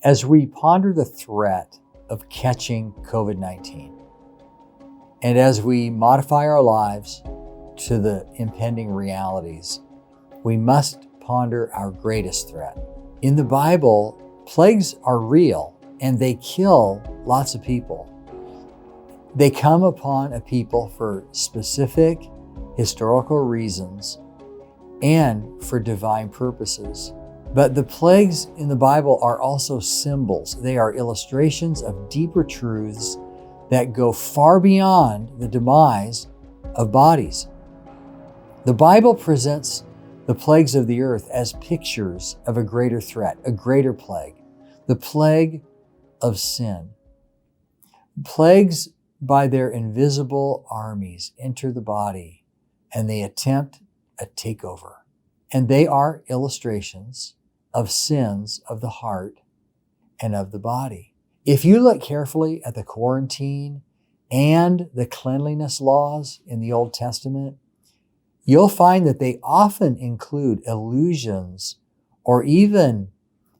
As we ponder the threat of catching COVID-19, and as we modify our lives to the impending realities, we must ponder our greatest threat. In the Bible, plagues are real and they kill lots of people. They come upon a people for specific historical reasons and for divine purposes. But the plagues in the Bible are also symbols. They are illustrations of deeper truths that go far beyond the demise of bodies. The Bible presents the plagues of the earth as pictures of a greater threat, a greater plague, the plague of sin. Plagues, by their invisible armies, enter the body and they attempt a takeover. And they are illustrations of sins of the heart and of the body. If you look carefully at the quarantine and the cleanliness laws in the Old Testament, you'll find that they often include allusions or even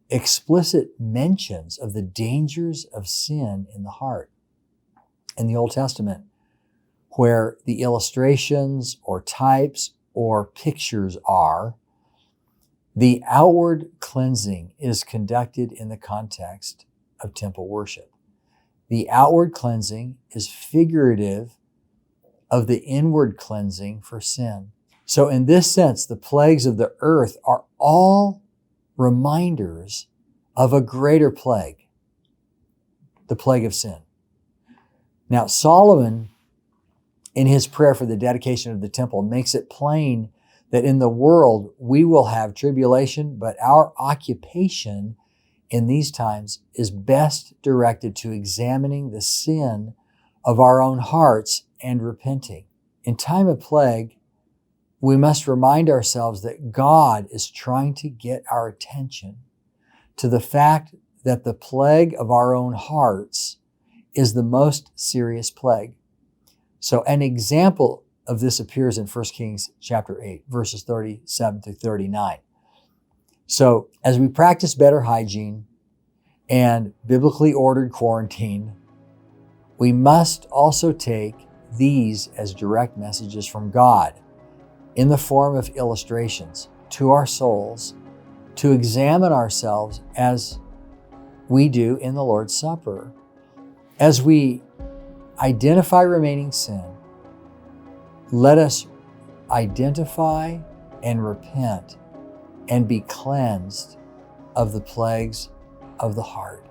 explicit mentions of the dangers of sin in the heart. In the Old Testament, where the illustrations or types or pictures are, the outward cleansing is conducted in the context of temple worship. The outward cleansing is figurative of the inward cleansing for sin. So in this sense, the plagues of the earth are all reminders of a greater plague, the plague of sin. Now, Solomon, in his prayer for the dedication of the temple, makes it plain that in the world we will have tribulation, but our occupation in these times is best directed to examining the sin of our own hearts and repenting. In time of plague, we must remind ourselves that God is trying to get our attention to the fact that the plague of our own hearts is the most serious plague. So an example of this appears in 1 Kings chapter 8, verses 37 through 39. So as we practice better hygiene and biblically ordered quarantine, we must also take these as direct messages from God in the form of illustrations to our souls to examine ourselves as we do in the Lord's Supper. As we identify remaining sin, let us identify and repent and be cleansed of the plagues of the heart.